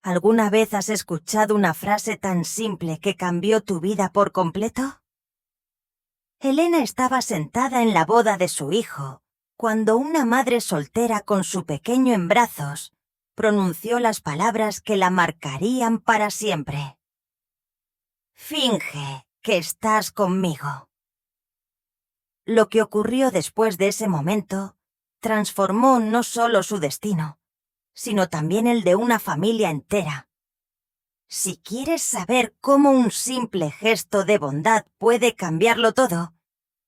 ¿Alguna vez has escuchado una frase tan simple que cambió tu vida por completo? Elena estaba sentada en la boda de su hijo, cuando una madre soltera con su pequeño en brazos pronunció las palabras que la marcarían para siempre. Finge que estás conmigo. Lo que ocurrió después de ese momento transformó no solo su destino, sino también el de una familia entera. Si quieres saber cómo un simple gesto de bondad puede cambiarlo todo,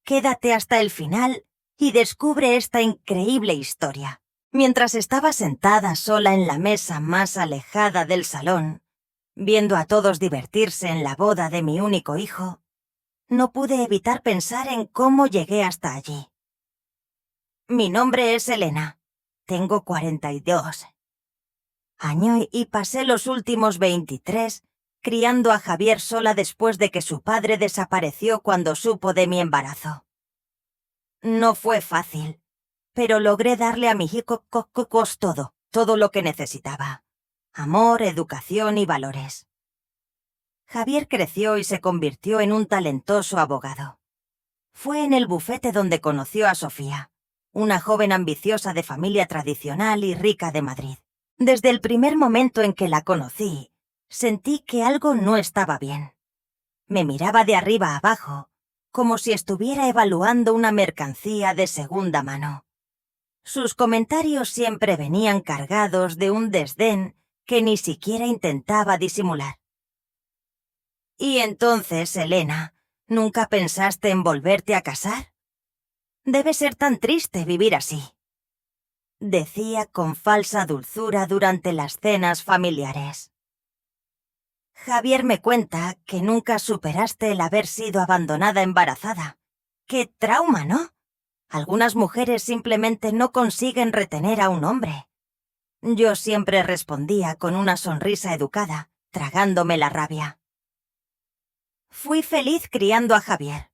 quédate hasta el final y descubre esta increíble historia. Mientras estaba sentada sola en la mesa más alejada del salón, viendo a todos divertirse en la boda de mi único hijo, no pude evitar pensar en cómo llegué hasta allí. Mi nombre es Elena. Tengo 42 años y pasé los últimos 23 criando a Javier sola después de que su padre desapareció cuando supo de mi embarazo. No fue fácil, pero logré darle a mi hijo todo lo que necesitaba. Amor, educación y valores. Javier creció y se convirtió en un talentoso abogado. Fue en el bufete donde conoció a Sofía, una joven ambiciosa de familia tradicional y rica de Madrid. Desde el primer momento en que la conocí, sentí que algo no estaba bien. Me miraba de arriba a abajo, como si estuviera evaluando una mercancía de segunda mano. Sus comentarios siempre venían cargados de un desdén que ni siquiera intentaba disimular. ¿Y entonces, Elena, nunca pensaste en volverte a casar? Debe ser tan triste vivir así, decía con falsa dulzura durante las cenas familiares. Javier me cuenta que nunca superaste el haber sido abandonada embarazada. ¡Qué trauma!, ¿no? Algunas mujeres simplemente no consiguen retener a un hombre. Yo siempre respondía con una sonrisa educada, tragándome la rabia. Fui feliz criando a Javier.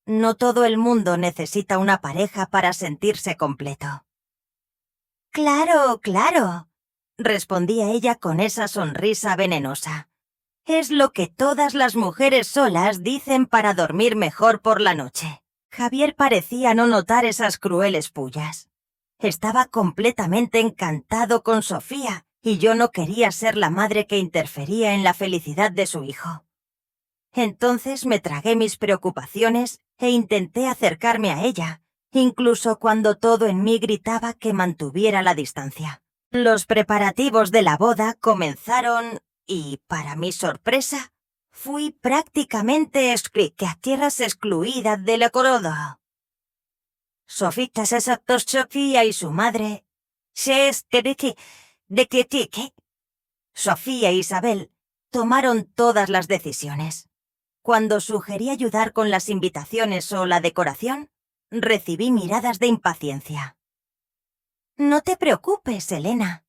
No todo el mundo necesita una pareja para sentirse completo. Claro, claro, respondía ella con esa sonrisa venenosa. Es lo que todas las mujeres solas dicen para dormir mejor por la noche. Javier parecía no notar esas crueles pullas. Estaba completamente encantado con Sofía y yo no quería ser la madre que interfería en la felicidad de su hijo. Entonces me tragué mis preocupaciones e intenté acercarme a ella, incluso cuando todo en mí gritaba que mantuviera la distancia. Los preparativos de la boda comenzaron y, para mi sorpresa, fui prácticamente excluida de la corona. Sofía y su madre, Sofía e Isabel, tomaron todas las decisiones. Cuando sugerí ayudar con las invitaciones o la decoración, recibí miradas de impaciencia. No te preocupes, Elena,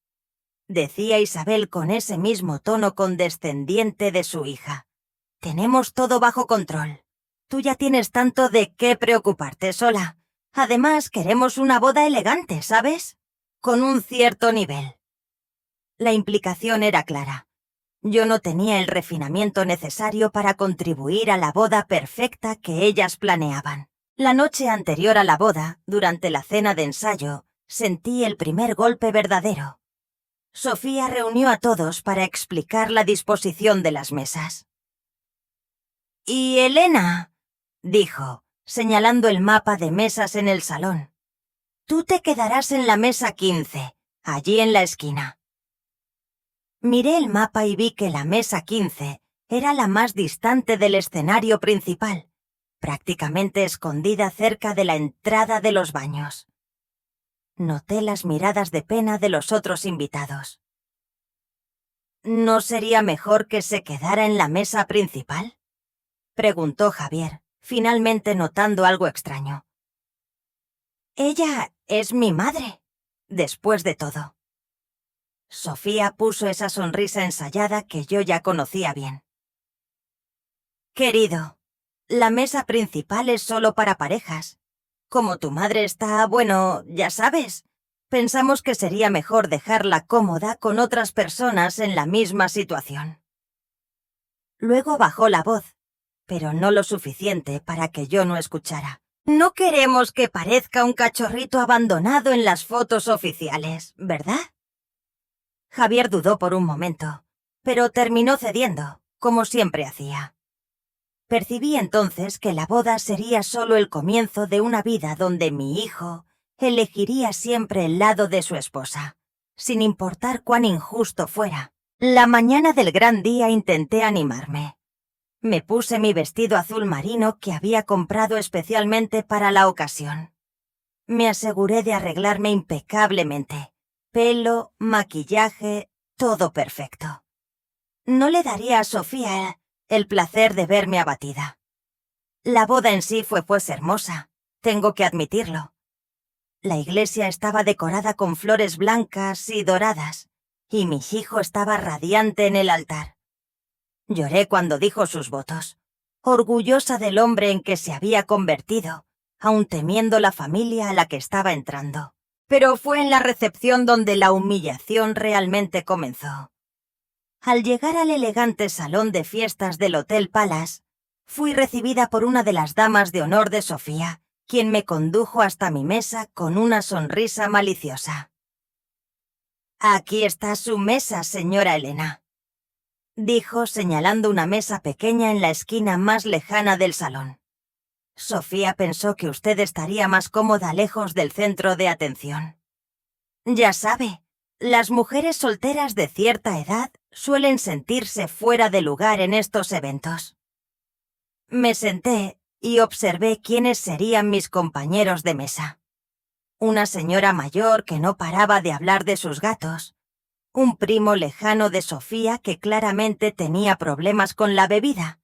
decía Isabel con ese mismo tono condescendiente de su hija. Tenemos todo bajo control. Tú ya tienes tanto de qué preocuparte sola. Además, queremos una boda elegante, ¿sabes? Con un cierto nivel. La implicación era clara. Yo no tenía el refinamiento necesario para contribuir a la boda perfecta que ellas planeaban. La noche anterior a la boda, durante la cena de ensayo, sentí el primer golpe verdadero. Sofía reunió a todos para explicar la disposición de las mesas. «Y Elena», dijo, señalando el mapa de mesas en el salón, «tú te quedarás en la mesa 15, allí en la esquina». Miré el mapa y vi que la mesa 15 era la más distante del escenario principal, prácticamente escondida cerca de la entrada de los baños. Noté las miradas de pena de los otros invitados. ¿No sería mejor que se quedara en la mesa principal?, preguntó Javier, finalmente notando algo extraño. Ella es mi madre, después de todo. Sofía puso esa sonrisa ensayada que yo ya conocía bien. Querido, la mesa principal es solo para parejas. Como tu madre está, bueno, ya sabes, Pensamos que sería mejor dejarla cómoda con otras personas en la misma situación. Luego bajó la voz, pero no lo suficiente para que yo no escuchara. No queremos que parezca un cachorrito abandonado en las fotos oficiales, ¿verdad? Javier dudó por un momento, pero terminó cediendo, como siempre hacía. Percibí entonces que la boda sería solo el comienzo de una vida donde mi hijo elegiría siempre el lado de su esposa, sin importar cuán injusto fuera. La mañana del gran día intenté animarme. Me puse mi vestido azul marino que había comprado especialmente para la ocasión. Me aseguré de arreglarme impecablemente. Pelo, maquillaje, todo perfecto. No le daría a Sofía el placer de verme abatida. La boda en sí fue pues hermosa, tengo que admitirlo. La iglesia estaba decorada con flores blancas y doradas, y mi hijo estaba radiante en el altar. Lloré cuando dijo sus votos, orgullosa del hombre en que se había convertido, aun temiendo la familia a la que estaba entrando. Pero fue en la recepción donde la humillación realmente comenzó. Al llegar al elegante salón de fiestas del Hotel Palace, fui recibida por una de las damas de honor de Sofía, quien me condujo hasta mi mesa con una sonrisa maliciosa. «Aquí está su mesa, señora Elena», dijo señalando una mesa pequeña en la esquina más lejana del salón. «Sofía pensó que usted estaría más cómoda lejos del centro de atención. Ya sabe, las mujeres solteras de cierta edad suelen sentirse fuera de lugar en estos eventos». Me senté y observé quiénes serían mis compañeros de mesa. Una señora mayor que no paraba de hablar de sus gatos, un primo lejano de Sofía que claramente tenía problemas con la bebida,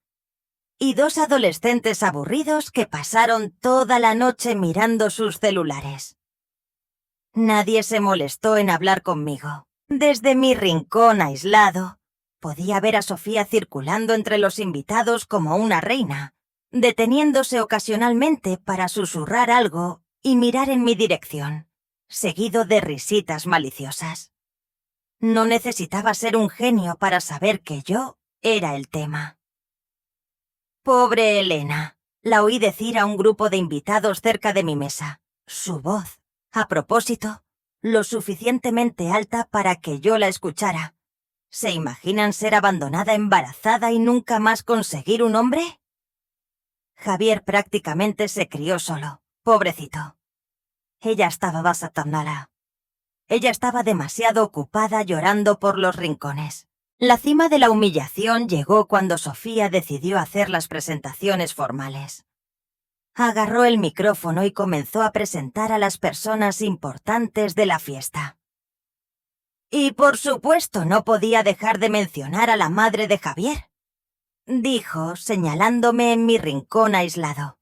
y dos adolescentes aburridos que pasaron toda la noche mirando sus celulares. Nadie se molestó en hablar conmigo. Desde mi rincón aislado, podía ver a Sofía circulando entre los invitados como una reina, deteniéndose ocasionalmente para susurrar algo y mirar en mi dirección, seguido de risitas maliciosas. No necesitaba ser un genio para saber que yo era el tema. «Pobre Elena», la oí decir a un grupo de invitados cerca de mi mesa. Su voz, a propósito, lo suficientemente alta para que yo la escuchara. ¿Se imaginan ser abandonada embarazada y nunca más conseguir un hombre? Javier prácticamente se crió solo, pobrecito. Ella estaba basatanara. Ella estaba demasiado ocupada llorando por los rincones. La cima de la humillación llegó cuando Sofía decidió hacer las presentaciones formales. Agarró el micrófono y comenzó a presentar a las personas importantes de la fiesta. «Y por supuesto no podía dejar de mencionar a la madre de Javier», dijo, señalándome en mi rincón aislado.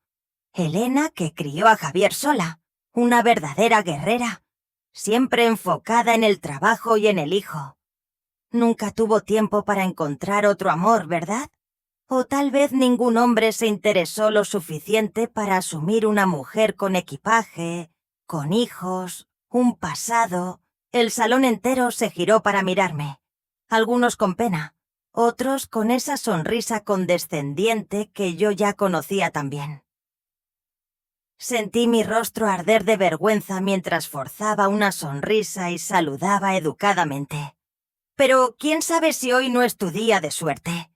Elena, que crió a Javier sola, una verdadera guerrera, siempre enfocada en el trabajo y en el hijo. Nunca tuvo tiempo para encontrar otro amor, ¿verdad? O tal vez ningún hombre se interesó lo suficiente para asumir una mujer con equipaje, con hijos, un pasado. El salón entero se giró para mirarme, algunos con pena, otros con esa sonrisa condescendiente que yo ya conocía también. Sentí mi rostro arder de vergüenza mientras forzaba una sonrisa y saludaba educadamente. «Pero quién sabe si hoy no es tu día de suerte»,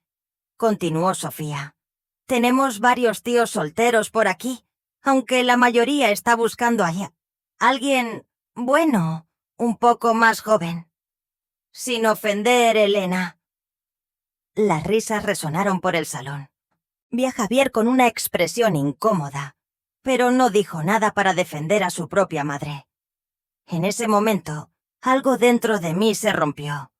continuó Sofía. «Tenemos varios tíos solteros por aquí, aunque la mayoría está buscando allá. Alguien, bueno, un poco más joven. Sin ofender, Elena». Las risas resonaron por el salón. Vi a Javier con una expresión incómoda, pero no dijo nada para defender a su propia madre. En ese momento, algo dentro de mí se rompió.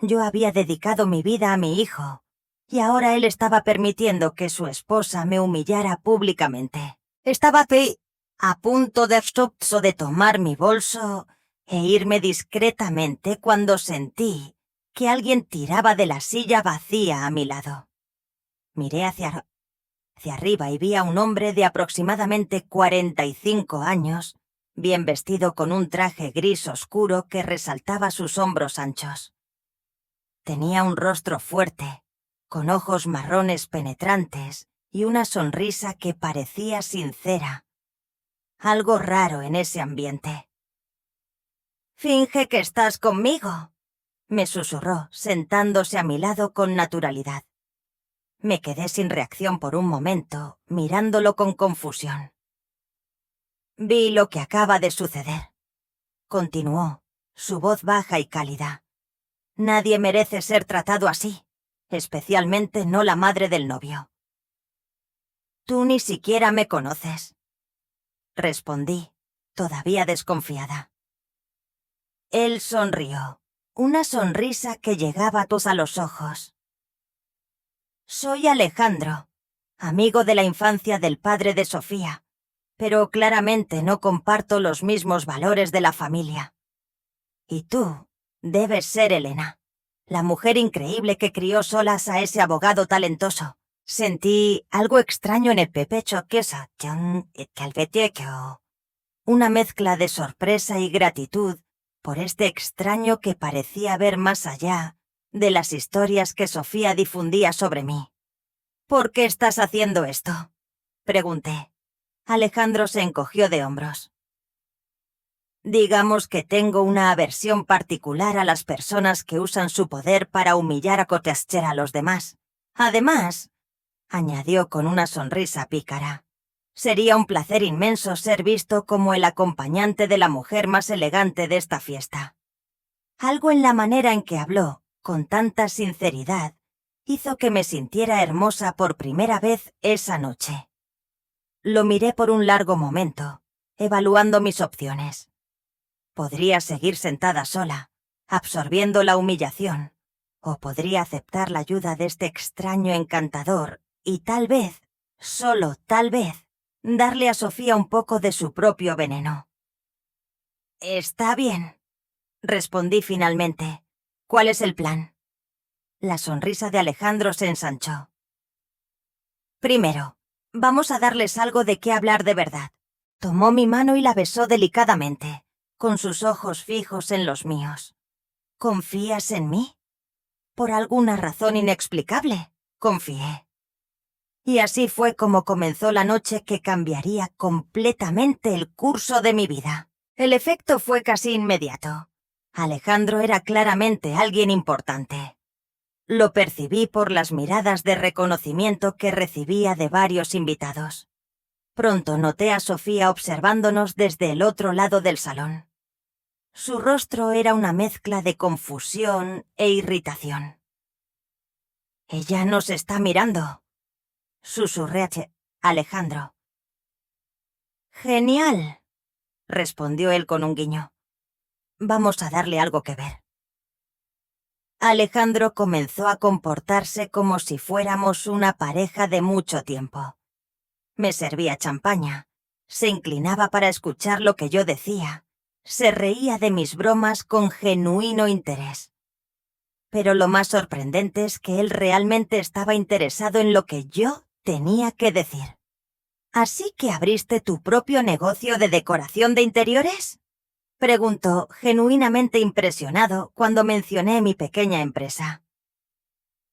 Yo había dedicado mi vida a mi hijo, y ahora él estaba permitiendo que su esposa me humillara públicamente. Estaba a punto de tomar mi bolso e irme discretamente cuando sentí que alguien tiraba de la silla vacía a mi lado. Miré hacia arriba y vi a un hombre de aproximadamente 45 años, bien vestido con un traje gris oscuro que resaltaba sus hombros anchos. Tenía un rostro fuerte, con ojos marrones penetrantes y una sonrisa que parecía sincera. Algo raro en ese ambiente. «Finge que estás conmigo», me susurró, sentándose a mi lado con naturalidad. Me quedé sin reacción por un momento, mirándolo con confusión. «Vi lo que acaba de suceder», continuó, su voz baja y cálida. «Nadie merece ser tratado así, especialmente no la madre del novio». «Tú ni siquiera me conoces», respondí, todavía desconfiada. Él sonrió, una sonrisa que llegaba a los ojos. «Soy Alejandro, amigo de la infancia del padre de Sofía, pero claramente no comparto los mismos valores de la familia. Y tú debes ser Elena, la mujer increíble que crió solas a ese abogado talentoso. Sentí algo extraño en el pecho que una mezcla de sorpresa y gratitud por este extraño que parecía ver más allá de las historias que Sofía difundía sobre mí. «¿Por qué estás haciendo esto?», pregunté. Alejandro se encogió de hombros. «Digamos que tengo una aversión particular a las personas que usan su poder para humillar a los demás. Además», añadió con una sonrisa pícara, «sería un placer inmenso ser visto como el acompañante de la mujer más elegante de esta fiesta». Algo en la manera en que habló, con tanta sinceridad, hizo que me sintiera hermosa por primera vez esa noche. Lo miré por un largo momento, evaluando mis opciones. Podría seguir sentada sola, absorbiendo la humillación, o podría aceptar la ayuda de este extraño encantador y tal vez, solo tal vez, darle a Sofía un poco de su propio veneno. «Está bien», respondí finalmente. «¿Cuál es el plan?». La sonrisa de Alejandro se ensanchó. «Primero, vamos a darles algo de qué hablar de verdad». Tomó mi mano y la besó delicadamente, con sus ojos fijos en los míos. «¿Confías en mí?». Por alguna razón inexplicable, confié. Y así fue como comenzó la noche que cambiaría completamente el curso de mi vida. El efecto fue casi inmediato. Alejandro era claramente alguien importante. Lo percibí por las miradas de reconocimiento que recibía de varios invitados. Pronto noté a Sofía observándonos desde el otro lado del salón. Su rostro era una mezcla de confusión e irritación. «Ella nos está mirando», susurré a Alejandro. «Genial», respondió él con un guiño. «Vamos a darle algo que ver». Alejandro comenzó a comportarse como si fuéramos una pareja de mucho tiempo. Me servía champaña, se inclinaba para escuchar lo que yo decía, se reía de mis bromas con genuino interés. Pero lo más sorprendente es que él realmente estaba interesado en lo que yo tenía que decir. «¿Así que abriste tu propio negocio de decoración de interiores?», preguntó, genuinamente impresionado cuando mencioné mi pequeña empresa.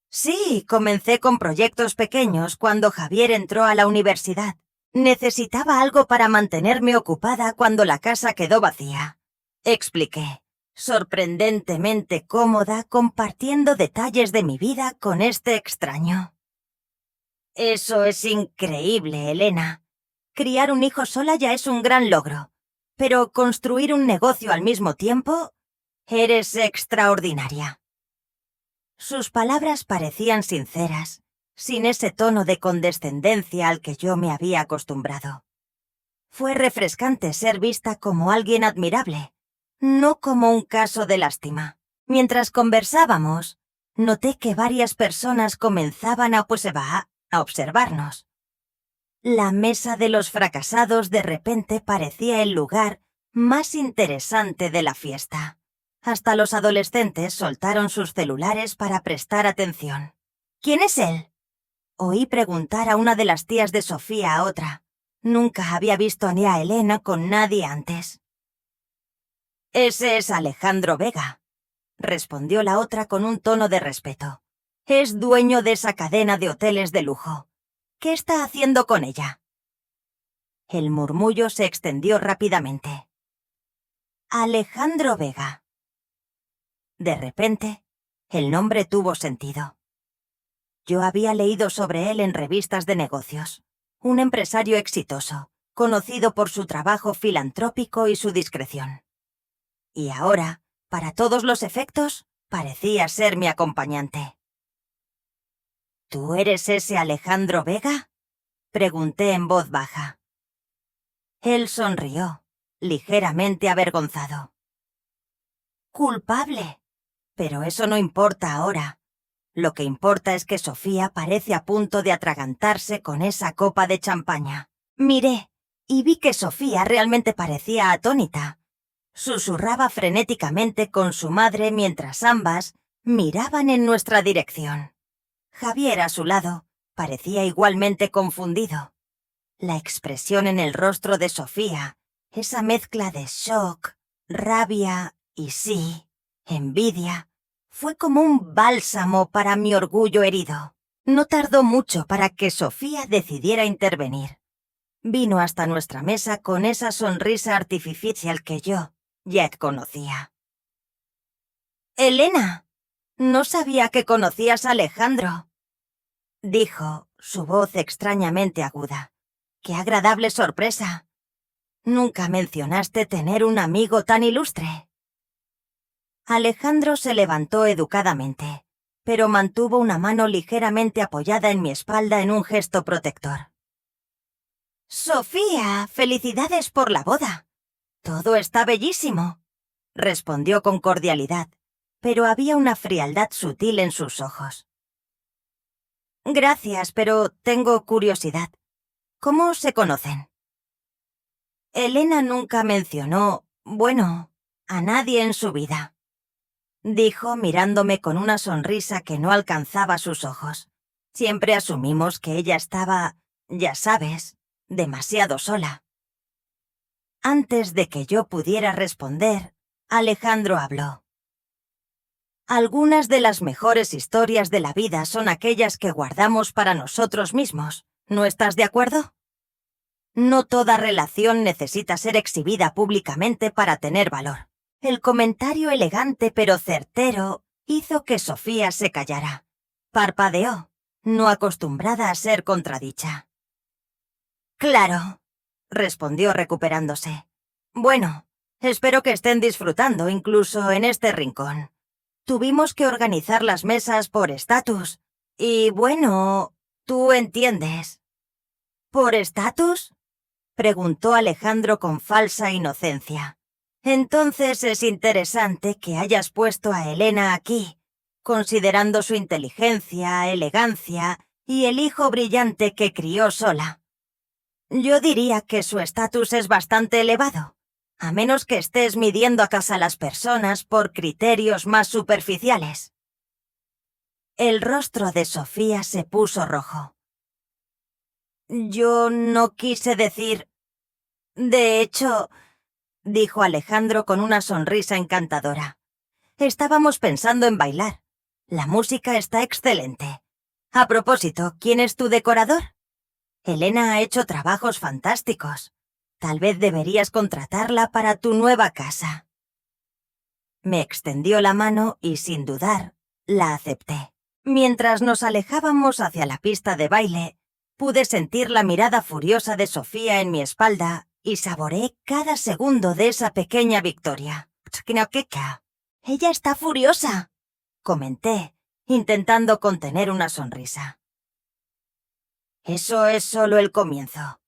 «Sí, comencé con proyectos pequeños cuando Javier entró a la universidad. Necesitaba algo para mantenerme ocupada cuando la casa quedó vacía», expliqué, sorprendentemente cómoda compartiendo detalles de mi vida con este extraño. «Eso es increíble, Elena. Criar un hijo sola ya es un gran logro, pero construir un negocio al mismo tiempo, eres extraordinaria». Sus palabras parecían sinceras, sin ese tono de condescendencia al que yo me había acostumbrado. Fue refrescante ser vista como alguien admirable, no como un caso de lástima. Mientras conversábamos, noté que varias personas comenzaban a observarnos. La mesa de los fracasados de repente parecía el lugar más interesante de la fiesta. Hasta los adolescentes soltaron sus celulares para prestar atención. «¿Quién es él?», oí preguntar a una de las tías de Sofía a otra. Nunca había visto ni a Elena con nadie antes. «Ese es Alejandro Vega», respondió la otra con un tono de respeto. «Es dueño de esa cadena de hoteles de lujo. ¿Qué está haciendo con ella?» El murmullo se extendió rápidamente. Alejandro Vega. De repente, el nombre tuvo sentido. Yo había leído sobre él en revistas de negocios. Un empresario exitoso, conocido por su trabajo filantrópico y su discreción. Y ahora, para todos los efectos, parecía ser mi acompañante. ¿Tú eres ese Alejandro Vega?, pregunté en voz baja. Él sonrió, ligeramente avergonzado. «Culpable. Pero eso no importa ahora. Lo que importa es que Sofía parece a punto de atragantarse con esa copa de champaña». Miré y vi que Sofía realmente parecía atónita. Susurraba frenéticamente con su madre mientras ambas miraban en nuestra dirección. Javier, a su lado, parecía igualmente confundido. La expresión en el rostro de Sofía, esa mezcla de shock, rabia y sí, envidia, fue como un bálsamo para mi orgullo herido. No tardó mucho para que Sofía decidiera intervenir. Vino hasta nuestra mesa con esa sonrisa artificial que yo ya conocía. «Elena, no sabía que conocías a Alejandro», dijo, su voz extrañamente aguda. «Qué agradable sorpresa. Nunca mencionaste tener un amigo tan ilustre». Alejandro se levantó educadamente, pero mantuvo una mano ligeramente apoyada en mi espalda en un gesto protector. «Sofía, felicidades por la boda. Todo está bellísimo», respondió con cordialidad, pero había una frialdad sutil en sus ojos. «Gracias, pero tengo curiosidad. ¿Cómo se conocen?» Elena nunca mencionó, a nadie en su vida, dijo mirándome con una sonrisa que no alcanzaba sus ojos. Siempre asumimos que ella estaba, ya sabes, demasiado sola. Antes de que yo pudiera responder, Alejandro habló. «Algunas de las mejores historias de la vida son aquellas que guardamos para nosotros mismos. ¿No estás de acuerdo? No toda relación necesita ser exhibida públicamente para tener valor». El comentario elegante pero certero hizo que Sofía se callara. Parpadeó, no acostumbrada a ser contradicha. «Claro», respondió recuperándose. «Bueno, espero que estén disfrutando incluso en este rincón. Tuvimos que organizar las mesas por estatus. Y tú entiendes». «¿Por estatus?», preguntó Alejandro con falsa inocencia. «Entonces es interesante que hayas puesto a Elena aquí, considerando su inteligencia, elegancia y el hijo brillante que crió sola. Yo diría que su estatus es bastante elevado, a menos que estés midiendo acaso a las personas por criterios más superficiales». El rostro de Sofía se puso rojo. «Yo no quise decir... De hecho», dijo Alejandro con una sonrisa encantadora, «estábamos pensando en bailar. La música está excelente. A propósito, ¿quién es tu decorador? Elena ha hecho trabajos fantásticos. Tal vez deberías contratarla para tu nueva casa». Me extendió la mano y, sin dudar, la acepté. Mientras nos alejábamos hacia la pista de baile, pude sentir la mirada furiosa de Sofía en mi espalda y saboreé cada segundo de esa pequeña victoria. «Ella está furiosa», comenté, intentando contener una sonrisa. «Eso es solo el comienzo»,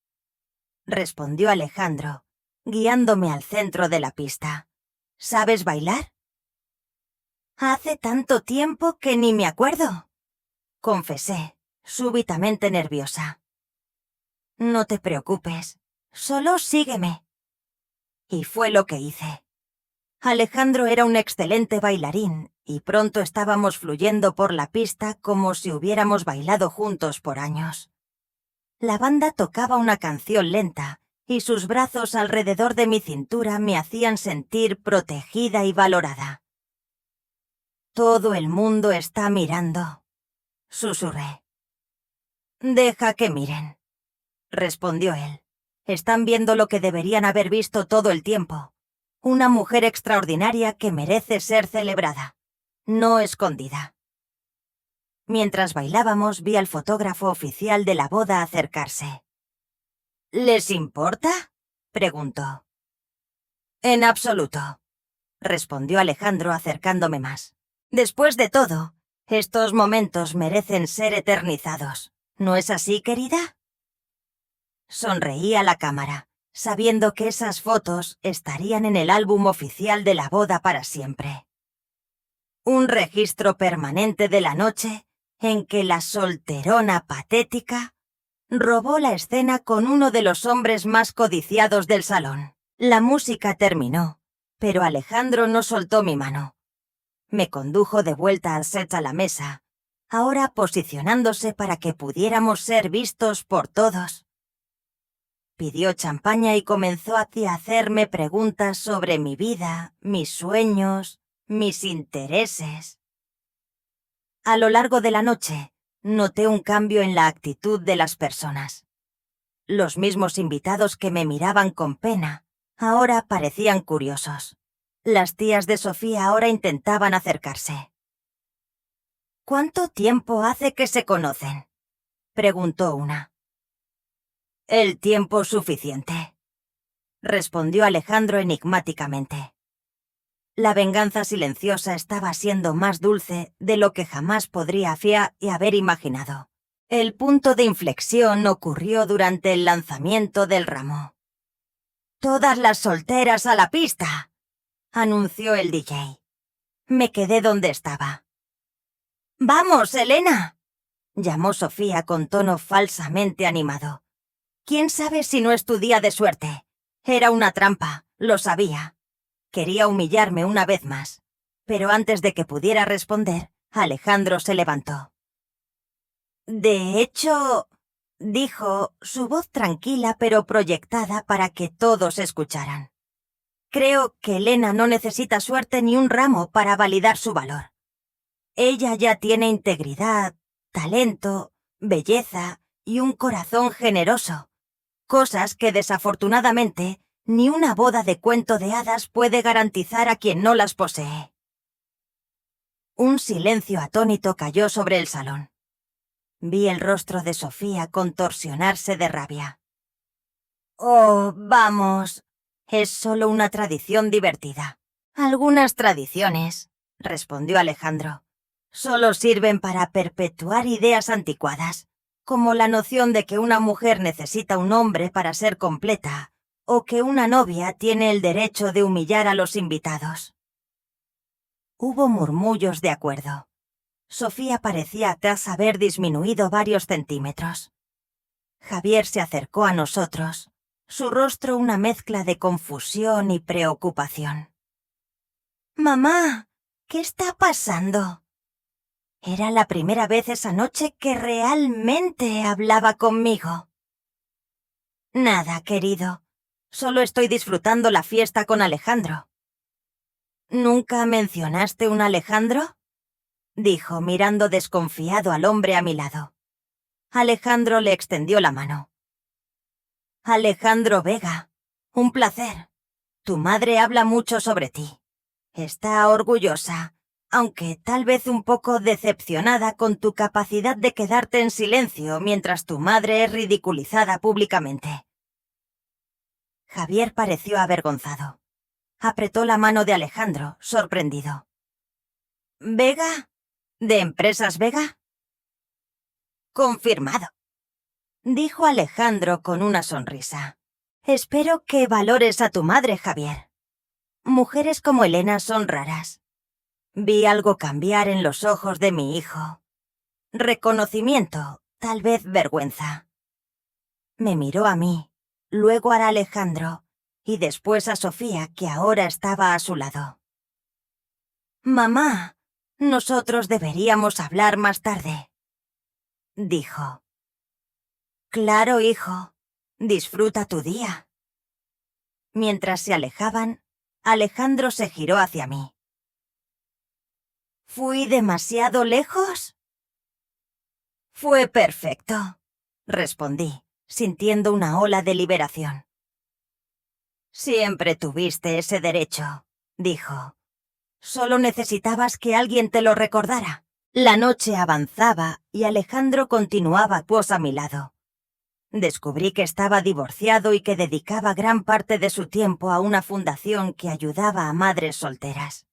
respondió Alejandro, guiándome al centro de la pista. «¿Sabes bailar?» «Hace tanto tiempo que ni me acuerdo», confesé, súbitamente nerviosa. «No te preocupes, solo sígueme». Y fue lo que hice. Alejandro era un excelente bailarín y pronto estábamos fluyendo por la pista como si hubiéramos bailado juntos por años. La banda tocaba una canción lenta y sus brazos alrededor de mi cintura me hacían sentir protegida y valorada. «Todo el mundo está mirando», susurré. «Deja que miren», respondió él. «Están viendo lo que deberían haber visto todo el tiempo. Una mujer extraordinaria que merece ser celebrada, no escondida». Mientras bailábamos, vi al fotógrafo oficial de la boda acercarse. «¿Les importa?», preguntó. «En absoluto», respondió Alejandro acercándome más. «Después de todo, estos momentos merecen ser eternizados. ¿No es así, querida?». Sonreí a la cámara, sabiendo que esas fotos estarían en el álbum oficial de la boda para siempre. Un registro permanente de la noche en que la solterona patética robó la escena con uno de los hombres más codiciados del salón. La música terminó, pero Alejandro no soltó mi mano. Me condujo de vuelta al set a la mesa, ahora posicionándose para que pudiéramos ser vistos por todos. Pidió champaña y comenzó a hacerme preguntas sobre mi vida, mis sueños, mis intereses. A lo largo de la noche, noté un cambio en la actitud de las personas. Los mismos invitados que me miraban con pena, ahora parecían curiosos. Las tías de Sofía ahora intentaban acercarse. «¿Cuánto tiempo hace que se conocen?», preguntó una. «El tiempo suficiente», respondió Alejandro enigmáticamente. La venganza silenciosa estaba siendo más dulce de lo que jamás podría haber imaginado. El punto de inflexión ocurrió durante el lanzamiento del ramo. «Todas las solteras a la pista», anunció el DJ. Me quedé donde estaba. «¡Vamos, Elena!», llamó Sofía con tono falsamente animado. «¿Quién sabe si no es tu día de suerte? Era una trampa, lo sabía». Quería humillarme una vez más, pero antes de que pudiera responder, Alejandro se levantó. «De hecho», dijo, su voz tranquila pero proyectada para que todos escucharan. «Creo que Elena no necesita suerte ni un ramo para validar su valor. Ella ya tiene integridad, talento, belleza y un corazón generoso, cosas que desafortunadamente ni una boda de cuento de hadas puede garantizar a quien no las posee». Un silencio atónito cayó sobre el salón. Vi el rostro de Sofía contorsionarse de rabia. «Oh, vamos, es solo una tradición divertida». «Algunas tradiciones», respondió Alejandro, «solo sirven para perpetuar ideas anticuadas, como la noción de que una mujer necesita un hombre para ser completa, o que una novia tiene el derecho de humillar a los invitados». Hubo murmullos de acuerdo. Sofía parecía tras haber disminuido varios centímetros. Javier se acercó a nosotros, su rostro una mezcla de confusión y preocupación. «Mamá, ¿qué está pasando?». Era la primera vez esa noche que realmente hablaba conmigo. «Nada, querido. Solo estoy disfrutando la fiesta con Alejandro». «¿Nunca mencionaste un Alejandro?», dijo mirando desconfiado al hombre a mi lado. Alejandro le extendió la mano. «Alejandro Vega, un placer. Tu madre habla mucho sobre ti. Está orgullosa, aunque tal vez un poco decepcionada con tu capacidad de quedarte en silencio mientras tu madre es ridiculizada públicamente». Javier pareció avergonzado. Apretó la mano de Alejandro, sorprendido. «¿Vega? ¿De Empresas Vega?». «Confirmado», dijo Alejandro con una sonrisa. «Espero que valores a tu madre, Javier. Mujeres como Elena son raras». Vi algo cambiar en los ojos de mi hijo. Reconocimiento, tal vez vergüenza. Me miró a mí, luego a Alejandro, y después a Sofía, que ahora estaba a su lado. «Mamá, nosotros deberíamos hablar más tarde», dijo. Claro, hijo. Disfruta tu día. Mientras se alejaban, Alejandro se giró hacia mí. ¿Fui demasiado lejos? Fue perfecto, respondí, sintiendo una ola de liberación. Siempre tuviste ese derecho, dijo. Solo necesitabas que alguien te lo recordara. La noche avanzaba y Alejandro continuaba a mi lado. Descubrí que estaba divorciado y que dedicaba gran parte de su tiempo a una fundación que ayudaba a madres solteras.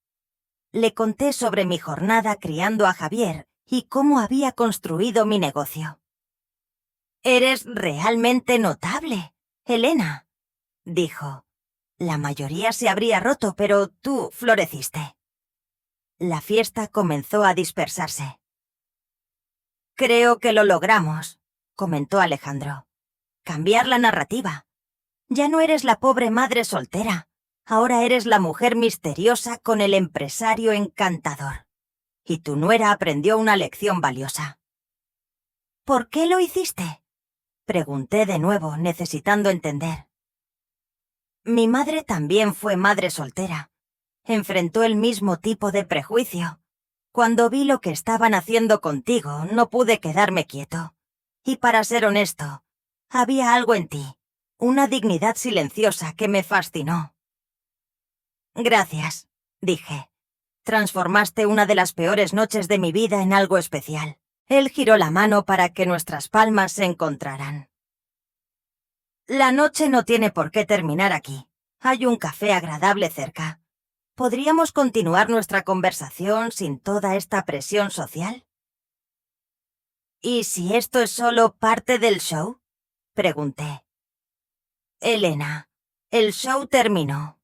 Le conté sobre mi jornada criando a Javier y cómo había construido mi negocio. «Eres realmente notable, Elena», dijo. «La mayoría se habría roto, pero tú floreciste». La fiesta comenzó a dispersarse. «Creo que lo logramos», comentó Alejandro. «Cambiar la narrativa. Ya no eres la pobre madre soltera. Ahora eres la mujer misteriosa con el empresario encantador. Y tu nuera aprendió una lección valiosa». «¿Por qué lo hiciste?», pregunté de nuevo, necesitando entender. «Mi madre también fue madre soltera. Enfrentó el mismo tipo de prejuicio. Cuando vi lo que estaban haciendo contigo, no pude quedarme quieto. Y para ser honesto, había algo en ti, una dignidad silenciosa que me fascinó». «Gracias», dije. «Transformaste una de las peores noches de mi vida en algo especial». Él giró la mano para que nuestras palmas se encontraran. «La noche no tiene por qué terminar aquí. Hay un café agradable cerca. ¿Podríamos continuar nuestra conversación sin toda esta presión social?» «¿Y si esto es solo parte del show?», pregunté. «Elena, el show terminó.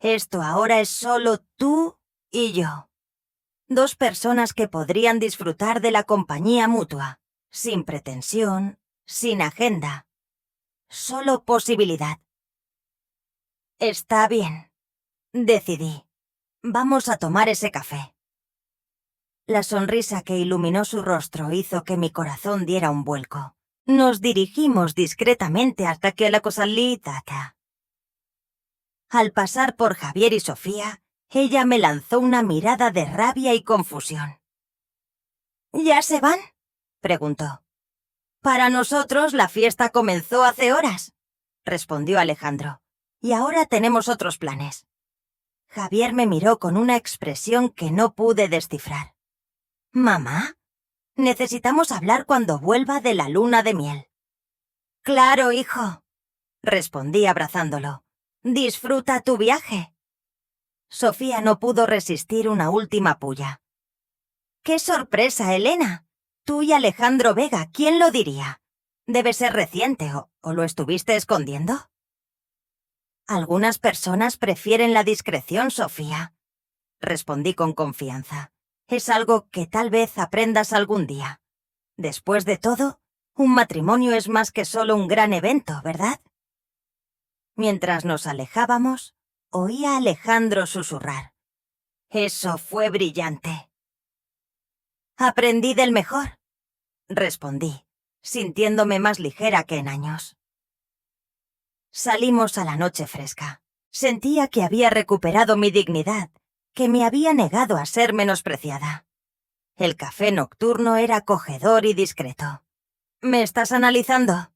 Esto ahora es solo tú y yo. Dos personas que podrían disfrutar de la compañía mutua, sin pretensión, sin agenda. Solo posibilidad». «Está bien», decidí. «Vamos a tomar ese café». La sonrisa que iluminó su rostro hizo que mi corazón diera un vuelco. Nos dirigimos discretamente hasta que la cosalita. Al pasar por Javier y Sofía, ella me lanzó una mirada de rabia y confusión. «¿Ya se van?», preguntó. «Para nosotros la fiesta comenzó hace horas», respondió Alejandro. «Y ahora tenemos otros planes». Javier me miró con una expresión que no pude descifrar. «¿Mamá? Necesitamos hablar cuando vuelva de la luna de miel». «Claro, hijo», respondí abrazándolo. «Disfruta tu viaje». Sofía no pudo resistir una última pulla. «¡Qué sorpresa, Elena! Tú y Alejandro Vega, ¿quién lo diría? Debe ser reciente, ¿o lo estuviste escondiendo?» «Algunas personas prefieren la discreción, Sofía», respondí con confianza. «Es algo que tal vez aprendas algún día. Después de todo, un matrimonio es más que solo un gran evento, ¿verdad?». Mientras nos alejábamos, oí a Alejandro susurrar. «Eso fue brillante». «Aprendí del mejor», respondí, sintiéndome más ligera que en años. Salimos a la noche fresca. Sentía que había recuperado mi dignidad, que me había negado a ser menospreciada. El café nocturno era acogedor y discreto. «¿Me estás analizando?»,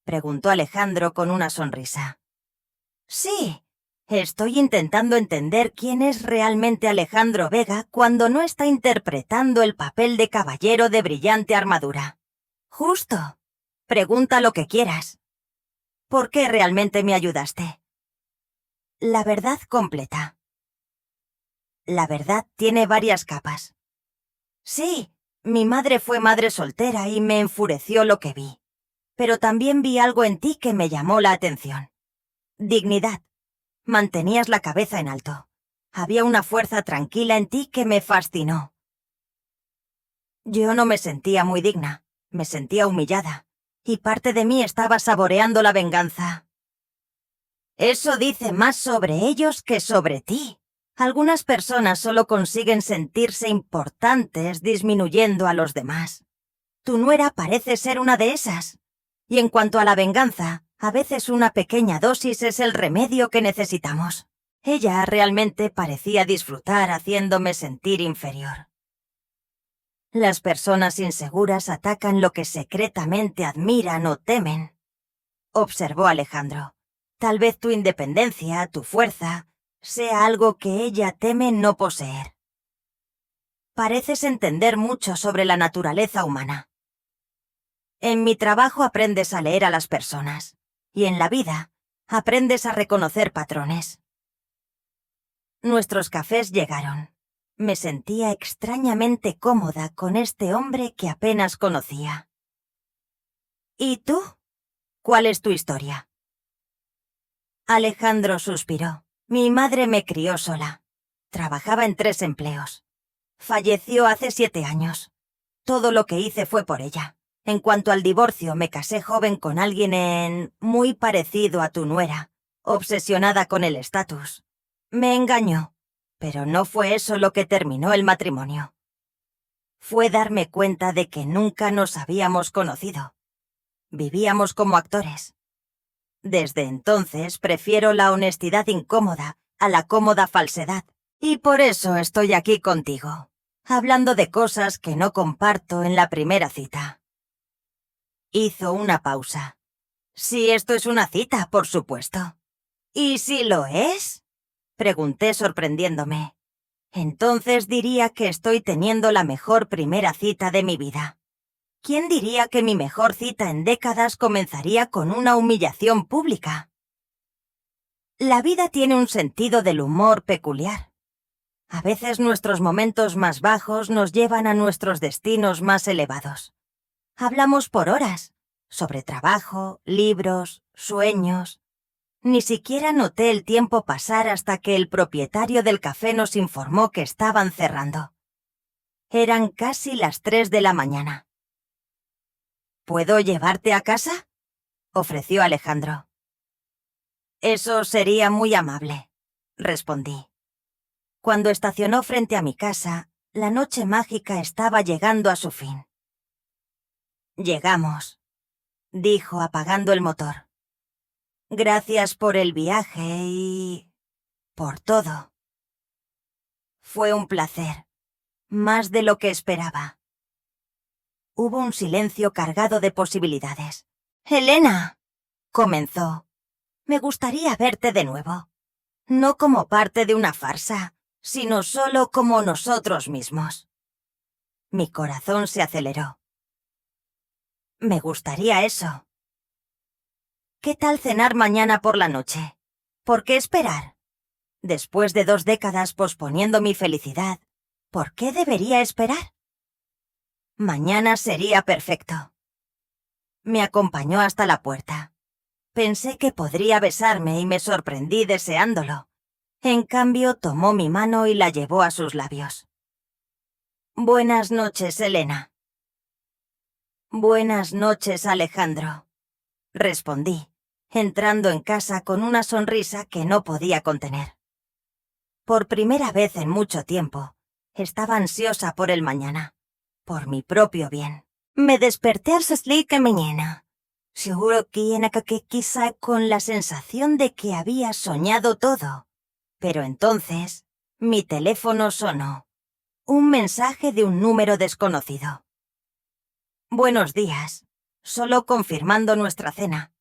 preguntó Alejandro con una sonrisa. «Sí, estoy intentando entender quién es realmente Alejandro Vega cuando no está interpretando el papel de caballero de brillante armadura. Justo. Pregunta lo que quieras. ¿Por qué realmente me ayudaste?». La verdad completa. La verdad tiene varias capas. Sí, mi madre fue madre soltera y me enfureció lo que vi. Pero también vi algo en ti que me llamó la atención. Dignidad. Mantenías la cabeza en alto. Había una fuerza tranquila en ti que me fascinó. Yo no me sentía muy digna, me sentía humillada, y parte de mí estaba saboreando la venganza. Eso dice más sobre ellos que sobre ti. Algunas personas solo consiguen sentirse importantes disminuyendo a los demás. Tu nuera parece ser una de esas. Y en cuanto a la venganza, a veces una pequeña dosis es el remedio que necesitamos. Ella realmente parecía disfrutar haciéndome sentir inferior. Las personas inseguras atacan lo que secretamente admiran o temen, observó Alejandro. Tal vez tu independencia, tu fuerza, sea algo que ella teme no poseer. Pareces entender mucho sobre la naturaleza humana. En mi trabajo aprendes a leer a las personas, y en la vida aprendes a reconocer patrones. Nuestros cafés llegaron. Me sentía extrañamente cómoda con este hombre que apenas conocía. ¿Y tú? ¿Cuál es tu historia? Alejandro suspiró. Mi madre me crió sola. Trabajaba en 3 empleos. Falleció hace 7 años. Todo lo que hice fue por ella. En cuanto al divorcio, me casé joven con alguien muy parecido a tu nuera, obsesionada con el estatus. Me engañó, pero no fue eso lo que terminó el matrimonio. Fue darme cuenta de que nunca nos habíamos conocido. Vivíamos como actores. Desde entonces prefiero la honestidad incómoda a la cómoda falsedad, y por eso estoy aquí contigo, hablando de cosas que no comparto en la primera cita. Hizo una pausa. Si esto es una cita, por supuesto. ¿Y si lo es? Pregunté sorprendiéndome. Entonces diría que estoy teniendo la mejor primera cita de mi vida. ¿Quién diría que mi mejor cita en décadas comenzaría con una humillación pública? La vida tiene un sentido del humor peculiar. A veces nuestros momentos más bajos nos llevan a nuestros destinos más elevados. Hablamos por horas, sobre trabajo, libros, sueños. Ni siquiera noté el tiempo pasar hasta que el propietario del café nos informó que estaban cerrando. Eran casi las 3 de la mañana. ¿Puedo llevarte a casa?, ofreció Alejandro. Eso sería muy amable, respondí. Cuando estacionó frente a mi casa, la noche mágica estaba llegando a su fin. Llegamos, dijo apagando el motor. Gracias por el viaje y por todo. Fue un placer, más de lo que esperaba. Hubo un silencio cargado de posibilidades. «Elena», comenzó, «me gustaría verte de nuevo. No como parte de una farsa, sino solo como nosotros mismos». Mi corazón se aceleró. Me gustaría eso. ¿Qué tal cenar mañana por la noche? ¿Por qué esperar? Después de 2 décadas posponiendo mi felicidad, ¿por qué debería esperar? Mañana sería perfecto. Me acompañó hasta la puerta. Pensé que podría besarme y me sorprendí deseándolo. En cambio, tomó mi mano y la llevó a sus labios. Buenas noches, Elena. Buenas noches, Alejandro, respondí, entrando en casa con una sonrisa que no podía contener. Por primera vez en mucho tiempo, estaba ansiosa por el mañana, por mi propio bien. Me desperté al que mañana. Seguro que quizá con la sensación de que había soñado todo. Pero entonces, mi teléfono sonó. Un mensaje de un número desconocido. Buenos días. Solo confirmando nuestra cena.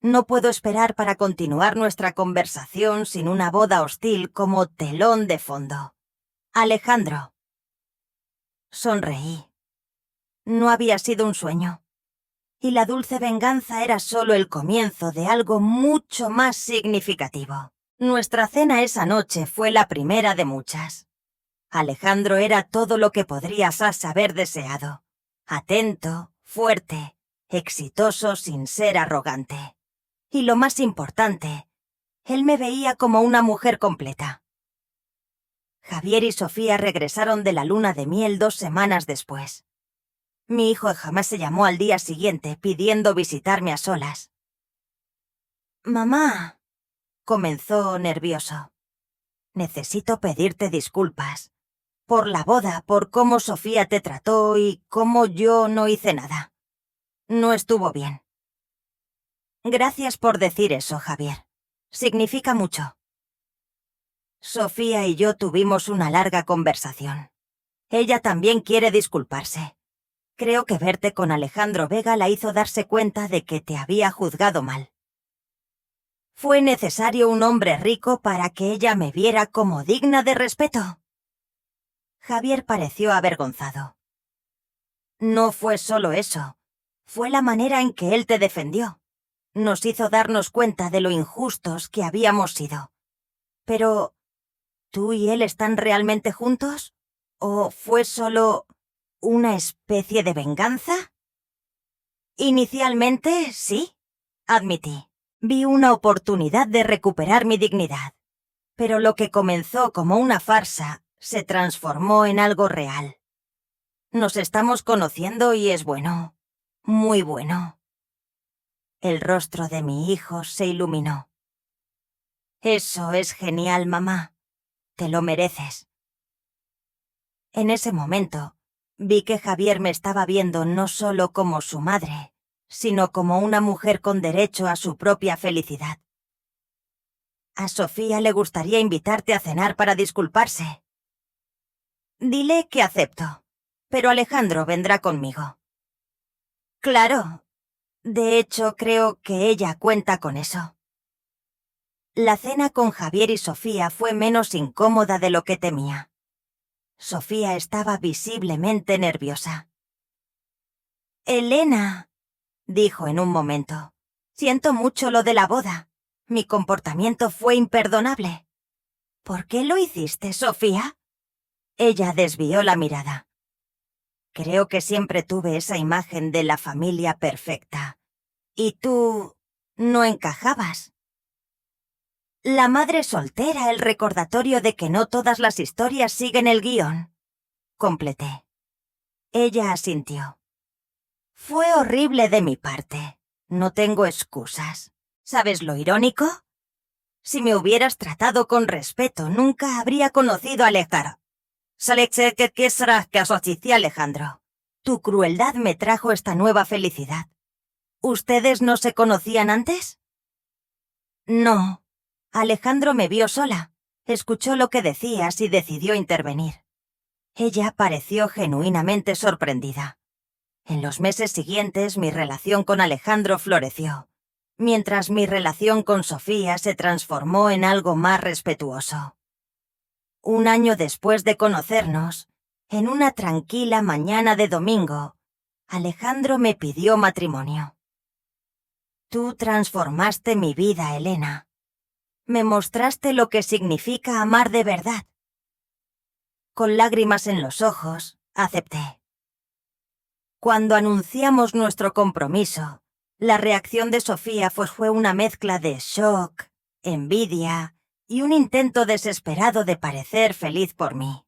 No puedo esperar para continuar nuestra conversación sin una boda hostil como telón de fondo. Alejandro. Sonreí. No había sido un sueño. Y la dulce venganza era solo el comienzo de algo mucho más significativo. Nuestra cena esa noche fue la primera de muchas. Alejandro era todo lo que podrías haber deseado. Atento, fuerte, exitoso sin ser arrogante. Y lo más importante, él me veía como una mujer completa. Javier y Sofía regresaron de la luna de miel 2 semanas después. Mi hijo jamás se llamó al día siguiente pidiendo visitarme a solas. Mamá, comenzó nervioso. Necesito pedirte disculpas. Por la boda, por cómo Sofía te trató y cómo yo no hice nada. No estuvo bien. Gracias por decir eso, Javier. Significa mucho. Sofía y yo tuvimos una larga conversación. Ella también quiere disculparse. Creo que verte con Alejandro Vega la hizo darse cuenta de que te había juzgado mal. ¿Fue necesario un hombre rico para que ella me viera como digna de respeto? Javier pareció avergonzado. No fue solo eso. Fue la manera en que él te defendió. Nos hizo darnos cuenta de lo injustos que habíamos sido. Pero, ¿tú y él están realmente juntos? ¿O fue solo una especie de venganza? Inicialmente, sí, admití. Vi una oportunidad de recuperar mi dignidad. Pero lo que comenzó como una farsa se transformó en algo real. Nos estamos conociendo y es bueno, muy bueno. El rostro de mi hijo se iluminó. Eso es genial, mamá. Te lo mereces. En ese momento, vi que Javier me estaba viendo no solo como su madre, sino como una mujer con derecho a su propia felicidad. A Sofía le gustaría invitarte a cenar para disculparse. Dile que acepto, pero Alejandro vendrá conmigo. Claro. De hecho, creo que ella cuenta con eso. La cena con Javier y Sofía fue menos incómoda de lo que temía. Sofía estaba visiblemente nerviosa. Elena, dijo en un momento, siento mucho lo de la boda. Mi comportamiento fue imperdonable. ¿Por qué lo hiciste, Sofía? Ella desvió la mirada. Creo que siempre tuve esa imagen de la familia perfecta. Y tú no encajabas. La madre soltera, el recordatorio de que no todas las historias siguen el guión. Completé. Ella asintió. Fue horrible de mi parte. No tengo excusas. ¿Sabes lo irónico? Si me hubieras tratado con respeto, nunca habría conocido a Alejandro. Alejandro. Tu crueldad me trajo esta nueva felicidad. ¿Ustedes no se conocían antes? No. Alejandro me vio sola, escuchó lo que decías y decidió intervenir. Ella pareció genuinamente sorprendida. En los meses siguientes mi relación con Alejandro floreció, mientras mi relación con Sofía se transformó en algo más respetuoso. Un año después de conocernos, en una tranquila mañana de domingo, Alejandro me pidió matrimonio. Tú transformaste mi vida, Elena. Me mostraste lo que significa amar de verdad. Con lágrimas en los ojos, acepté. Cuando anunciamos nuestro compromiso, la reacción de Sofía fue una mezcla de shock, envidia y un intento desesperado de parecer feliz por mí.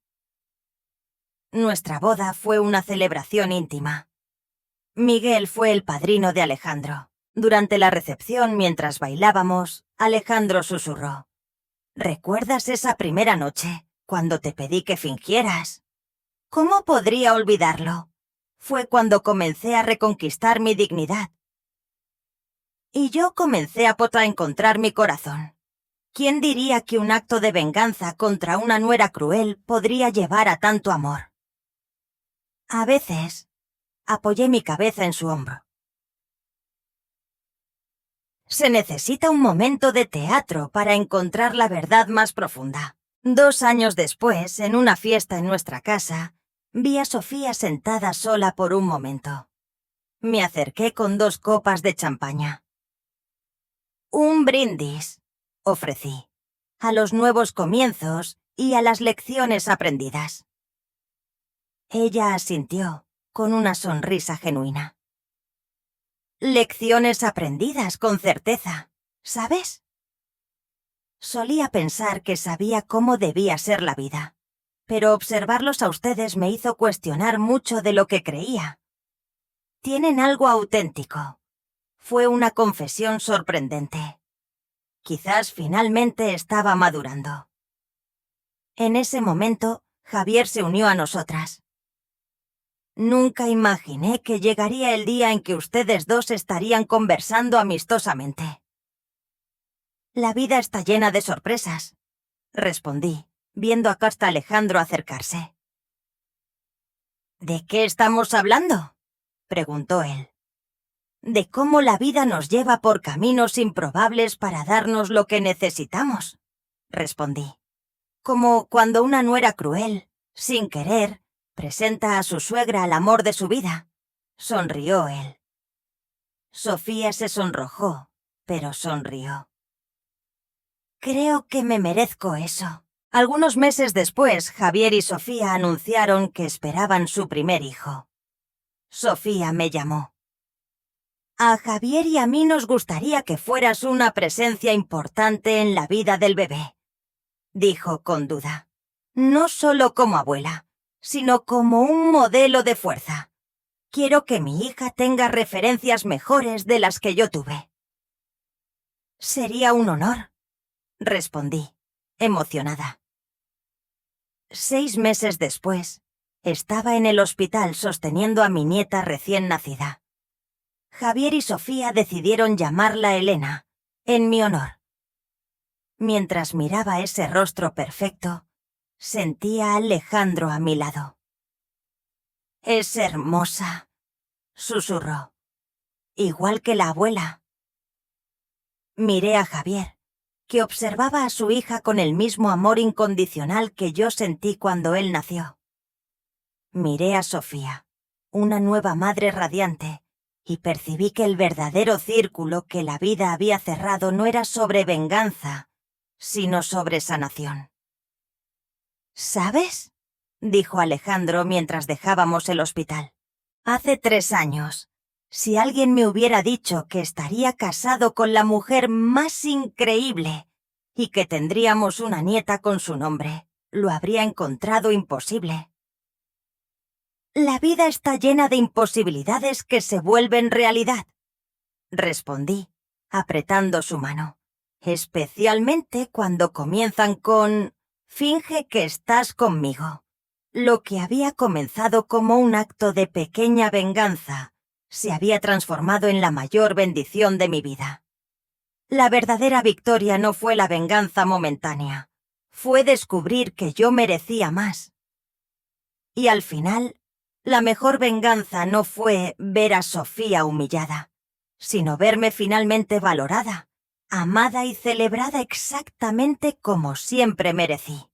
Nuestra boda fue una celebración íntima. Miguel fue el padrino de Alejandro. Durante la recepción, mientras bailábamos, Alejandro susurró. ¿Recuerdas esa primera noche, cuando te pedí que fingieras? ¿Cómo podría olvidarlo? Fue cuando comencé a reconquistar mi dignidad. Y yo comencé a encontrar mi corazón. ¿Quién diría que un acto de venganza contra una nuera cruel podría llevar a tanto amor? A veces, apoyé mi cabeza en su hombro. Se necesita un momento de teatro para encontrar la verdad más profunda. 2 años después, en una fiesta en nuestra casa, vi a Sofía sentada sola por un momento. Me acerqué con 2 copas de champaña. Un brindis, ofrecí, a los nuevos comienzos y a las lecciones aprendidas. Ella asintió, con una sonrisa genuina. Lecciones aprendidas con certeza, ¿sabes? Solía pensar que sabía cómo debía ser la vida, pero observarlos a ustedes me hizo cuestionar mucho de lo que creía. Tienen algo auténtico. Fue una confesión sorprendente. Quizás finalmente estaba madurando. En ese momento, Javier se unió a nosotras. Nunca imaginé que llegaría el día en que ustedes dos estarían conversando amistosamente. La vida está llena de sorpresas, respondí, viendo a Casta Alejandro acercarse. ¿De qué estamos hablando?, preguntó él. De cómo la vida nos lleva por caminos improbables para darnos lo que necesitamos, respondí. Como cuando una nuera cruel, sin querer, presenta a su suegra al amor de su vida. Sonrió él. Sofía se sonrojó, pero sonrió. Creo que me merezco eso. Algunos meses después, Javier y Sofía anunciaron que esperaban su primer hijo. Sofía me llamó. A Javier y a mí nos gustaría que fueras una presencia importante en la vida del bebé, dijo con duda. No solo como abuela, sino como un modelo de fuerza. Quiero que mi hija tenga referencias mejores de las que yo tuve. Sería un honor, respondí, emocionada. 6 meses después, estaba en el hospital sosteniendo a mi nieta recién nacida. Javier y Sofía decidieron llamarla Elena, en mi honor. Mientras miraba ese rostro perfecto, sentía a Alejandro a mi lado. «Es hermosa», susurró, «igual que la abuela». Miré a Javier, que observaba a su hija con el mismo amor incondicional que yo sentí cuando él nació. Miré a Sofía, una nueva madre radiante, y percibí que el verdadero círculo que la vida había cerrado no era sobre venganza, sino sobre sanación. ¿Sabes?, dijo Alejandro mientras dejábamos el hospital. Hace 3 años, si alguien me hubiera dicho que estaría casado con la mujer más increíble y que tendríamos una nieta con su nombre, lo habría encontrado imposible. La vida está llena de imposibilidades que se vuelven realidad, respondí, apretando su mano, especialmente cuando comienzan con «finge que estás conmigo». Lo que había comenzado como un acto de pequeña venganza se había transformado en la mayor bendición de mi vida. La verdadera victoria no fue la venganza momentánea, fue descubrir que yo merecía más. Y al final, la mejor venganza no fue ver a Sofía humillada, sino verme finalmente valorada, amada y celebrada exactamente como siempre merecí.